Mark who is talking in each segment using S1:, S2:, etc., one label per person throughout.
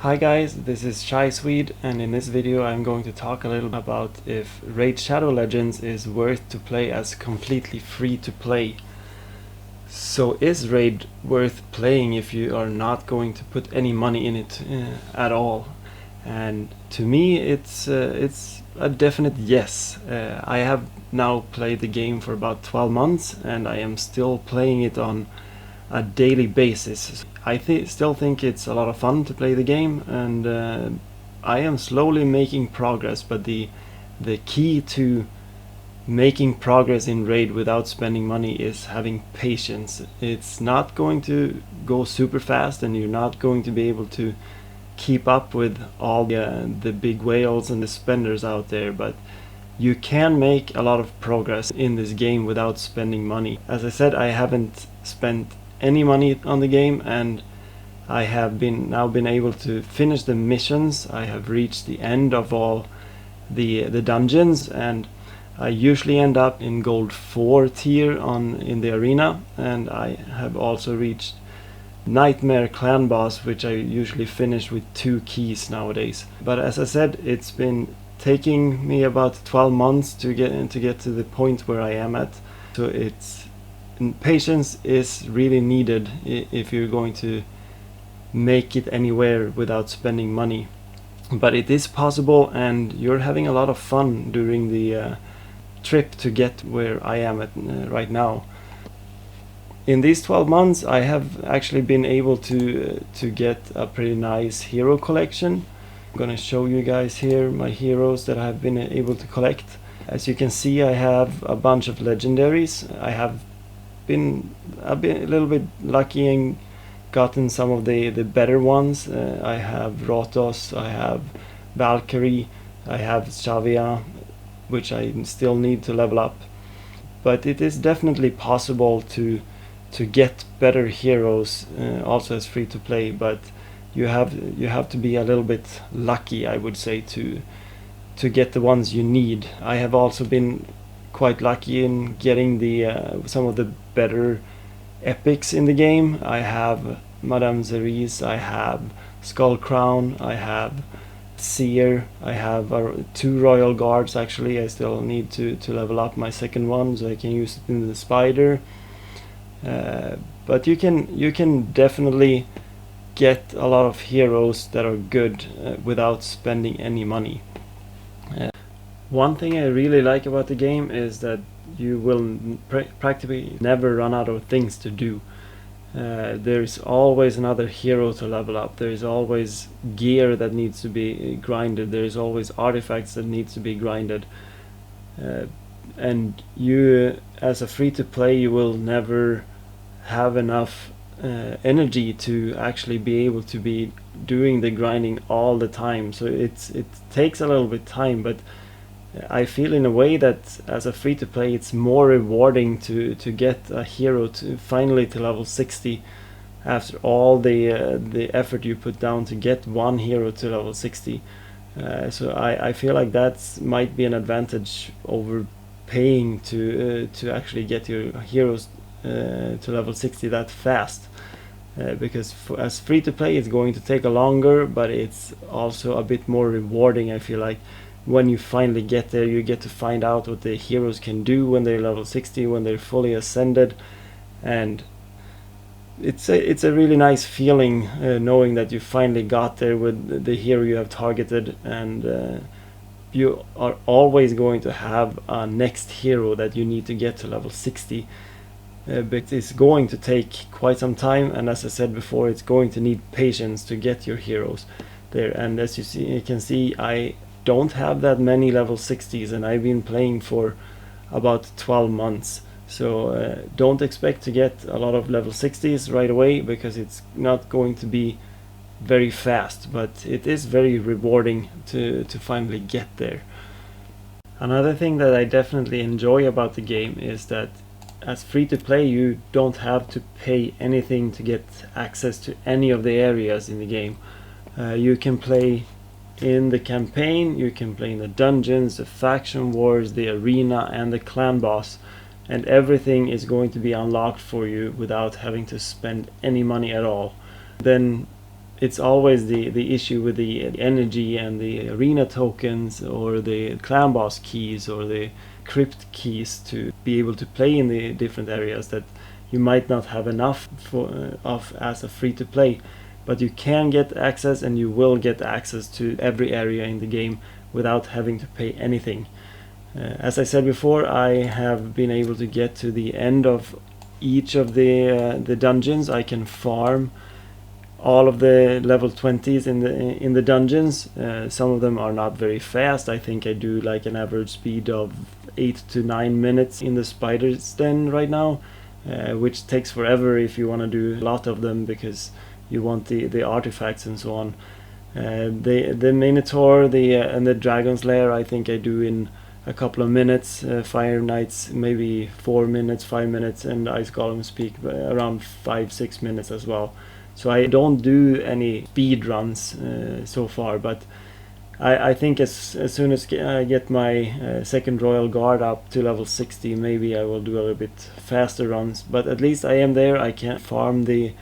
S1: Hi guys, this is Shy Swede, and in this video I'm going to talk a little about if Raid Shadow Legends is worth to play as completely free to play. So is Raid worth playing if you are not going to put any money in it at all? And to me it's a definite yes. I have now played the game for about 12 months and I am still playing it on a daily basis. I still think it's a lot of fun to play the game, and I am slowly making progress, but the key to making progress in Raid without spending money is having patience. It's not going to go super fast and you're not going to be able to keep up with all the big whales and the spenders out there, but you can make a lot of progress in this game without spending money. As I said, I haven't spent any money on the game, and I have now been able to finish the missions. I have reached the end of all the dungeons, and I usually end up in gold 4 tier in the arena, and I have also reached Nightmare Clan Boss, which I usually finish with 2 keys nowadays. But as I said, it's been taking me about 12 months to get to the point where I am at. So patience is really needed if you're going to make it anywhere without spending money. But it is possible, and you're having a lot of fun during the trip to get where I am at right now. In these 12 months I have actually been able to get a pretty nice hero collection. I'm gonna show you guys here my heroes that I've been able to collect. As you can see, I have a bunch of legendaries. I have been a little bit lucky and gotten some of the better ones. I have Rotos, I have Valkyrie, I have Xavia, which I still need to level up. But it is definitely possible to get better heroes also as free to play, but you have to be a little bit lucky, I would say, to get the ones you need. I have also been quite lucky in getting some of the better epics in the game. I have Madame Zerise, I have Skull Crown, I have Seer, I have 2 Royal Guards actually. I still need to level up my second one so I can use it in the Spider. But you can definitely get a lot of heroes that are good without spending any money. One thing I really like about the game is that you will practically never run out of things to do. There's always another hero to level up. There's always gear that needs to be grinded. There's always artifacts that needs to be grinded. And you, as a free-to-play, you will never have enough energy to actually be able to be doing the grinding all the time. So it takes a little bit time, but I feel in a way that as a free-to-play it's more rewarding to get a hero to finally to level 60 after all the effort you put down to get one hero to level 60. So I feel like that might be an advantage over paying to actually get your heroes to level 60 that fast. Because as free-to-play it's going to take a longer, but it's also a bit more rewarding. I feel like when you finally get there, you get to find out what the heroes can do when they're level 60, when they're fully ascended, and it's a really nice feeling knowing that you finally got there with the hero you have targeted, and you are always going to have a next hero that you need to get to level 60. But it's going to take quite some time, and as I said before, it's going to need patience to get your heroes there. And as you can see, I don't have that many level 60s, and I've been playing for about 12 months. So don't expect to get a lot of level 60s right away, because it's not going to be very fast, but it is very rewarding to finally get there. Another thing that I definitely enjoy about the game is that as free to play you don't have to pay anything to get access to any of the areas in the game. You can play in the campaign, you can play in the dungeons, the faction wars, the arena and the clan boss, and everything is going to be unlocked for you without having to spend any money at all. Then it's always the issue with the energy and the arena tokens or the clan boss keys or the crypt keys to be able to play in the different areas that you might not have enough of as a free-to-play, but you can get access, and you will get access to every area in the game without having to pay anything. As I said before, I have been able to get to the end of each of the dungeons. I can farm all of the level 20s in the dungeons. Some of them are not very fast. I think I do like an average speed of 8 to 9 minutes in the spider's den right now, which takes forever if you want to do a lot of them because you want the artifacts and so on. The Minotaur and the Dragon's Lair I think I do in a couple of minutes. Fire Knights maybe 4 minutes, 5 minutes, and Ice Golems Peak around 5-6 minutes as well. So I don't do any speed runs so far, but I think as soon as I get my second Royal Guard up to level 60, maybe I will do a little bit faster runs. But at least I am there. I can farm the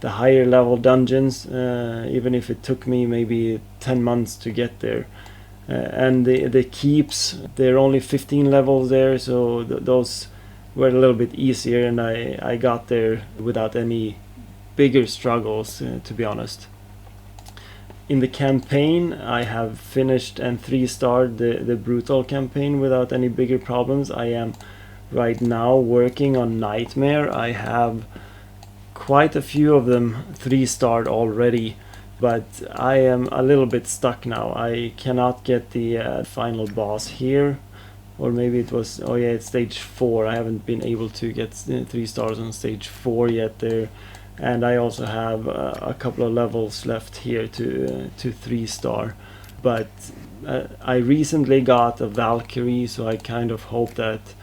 S1: higher level dungeons, even if it took me maybe 10 months to get there. And the keeps, there are only 15 levels there, so those were a little bit easier, and I got there without any bigger struggles, to be honest. In the campaign, I have finished and 3-starred the Brutal campaign without any bigger problems. I am right now working on Nightmare. I have quite a few of them 3-starred already, but I am a little bit stuck now. I cannot get the final boss here, or maybe it was, oh yeah, it's stage 4. I haven't been able to get 3 stars on stage 4 yet there. And I also have a couple of levels left here to 3-star. But I recently got a Valkyrie, so I kind of hope that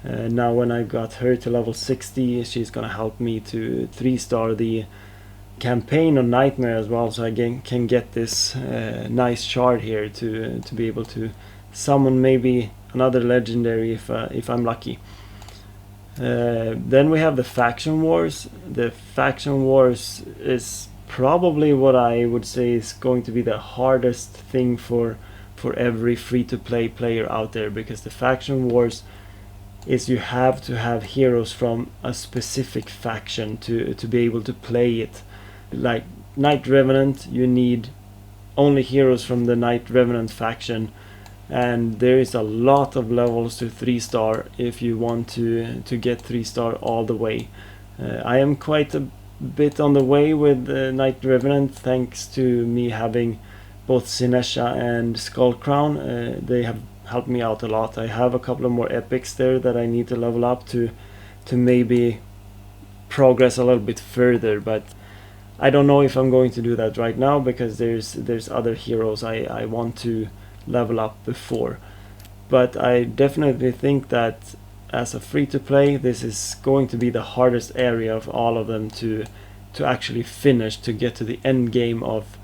S1: now when I got her to level 60, she's gonna help me to 3-star the campaign on Nightmare as well, so I can get this nice shard here to be able to summon maybe another legendary if I'm lucky. Then we have the Faction Wars. The Faction Wars is probably what I would say is going to be the hardest thing for every free-to-play player out there, because the Faction Wars is you have to have heroes from a specific faction to be able to play it. Like Night Revenant, you need only heroes from the Night Revenant faction, and there is a lot of levels to 3-star if you want to get 3-star all the way. I am quite a bit on the way with Night Revenant, thanks to me having both Sinesha and Skullcrown. They have helped me out a lot. I have a couple of more epics there that I need to level up to maybe progress a little bit further, but I don't know if I'm going to do that right now, because there's other heroes I want to level up before. But I definitely think that as a free-to-play, this is going to be the hardest area of all of them to actually finish, to get to the end game of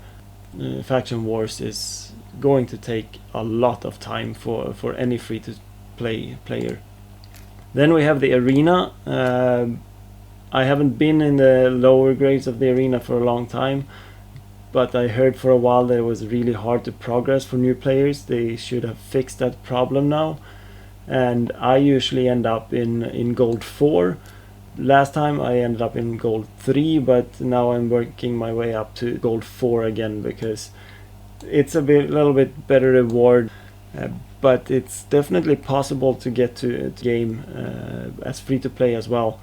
S1: Faction Wars is going to take a lot of time for any free-to-play player. Then we have the arena. I haven't been in the lower grades of the arena for a long time, but I heard for a while that it was really hard to progress for new players. They should have fixed that problem now, and I usually end up in gold 4. Last time I ended up in gold 3, but now I'm working my way up to gold 4 again, because it's a little bit better reward, but it's definitely possible to get to game as free to play as well.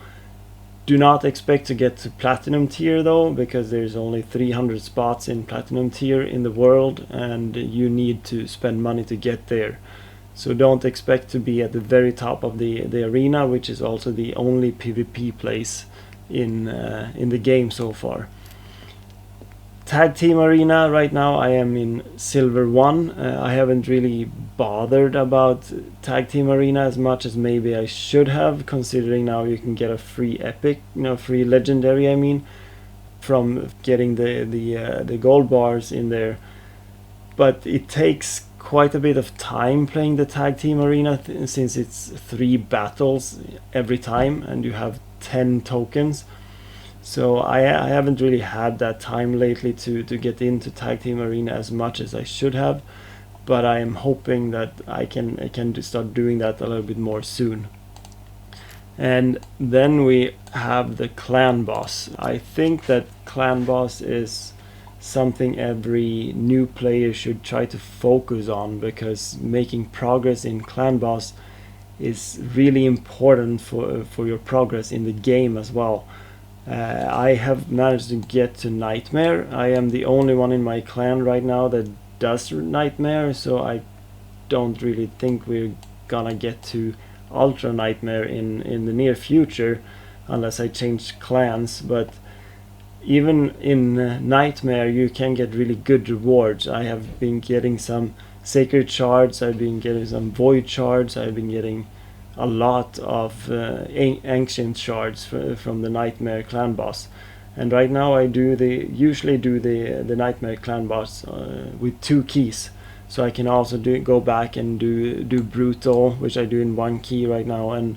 S1: Do not expect to get to platinum tier though, because there's only 300 spots in platinum tier in the world, and you need to spend money to get there. So don't expect to be at the very top of the arena, which is also the only PvP place in the game so far. Tag team arena, right now I am in silver 1. I haven't really bothered about tag team arena as much as maybe I should have, considering now you can get a free epic, free legendary, I mean, from getting the gold bars in there. But it takes quite a bit of time playing the tag team arena, since it's 3 battles every time and you have 10 tokens. So I haven't really had that time lately to get into Tag Team Arena as much as I should have, but I am hoping that I can start doing that a little bit more soon. And then we have the clan boss. I think that clan boss is something every new player should try to focus on, because making progress in clan boss is really important for your progress in the game as well. I have managed to get to Nightmare. I am the only one in my clan right now that does Nightmare, so I don't really think we're gonna get to Ultra Nightmare in the near future unless I change clans. But even in Nightmare you can get really good rewards. I have been getting some Sacred Shards, I've been getting some Void Shards, I've been getting a lot of Ancient Shards from the Nightmare clan boss. And right now I usually do the Nightmare clan boss with 2 keys. So I can also go back and do Brutal, which I do in 1 key right now, and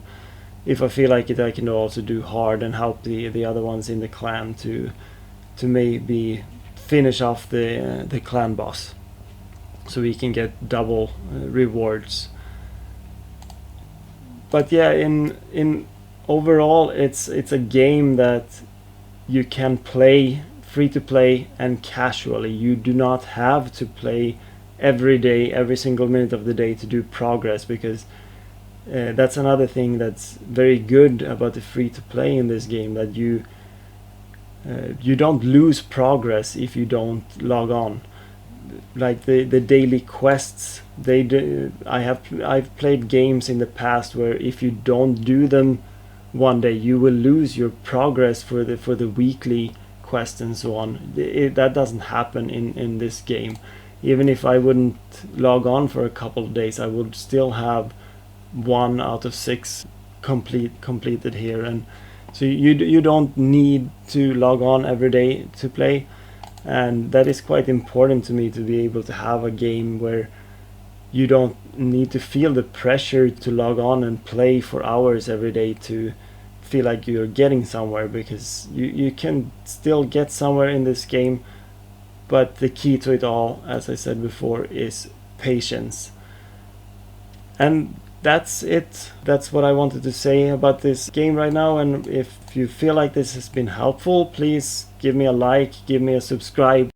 S1: if I feel like it I can also do Hard and help the other ones in the clan to maybe finish off the clan boss, so we can get double rewards. But yeah, in overall it's a game that you can play free to play and casually. You do not have to play every day, every single minute of the day to do progress, because that's another thing that's very good about the free to play in this game, that you don't lose progress if you don't log on. Like the daily quests, I've played games in the past where if you don't do them one day you will lose your progress for the weekly quest and so on. That doesn't happen in this game. Even if I wouldn't log on for a couple of days, I would still have 1 out of 6 completed here. And so you don't need to log on every day to play, and that is quite important to me, to be able to have a game where you don't need to feel the pressure to log on and play for hours every day to feel like you're getting somewhere, because you can still get somewhere in this game. But the key to it all, as I said before, is patience. And that's it. That's what I wanted to say about this game right now. And if you feel like this has been helpful, please give me a like, give me a subscribe.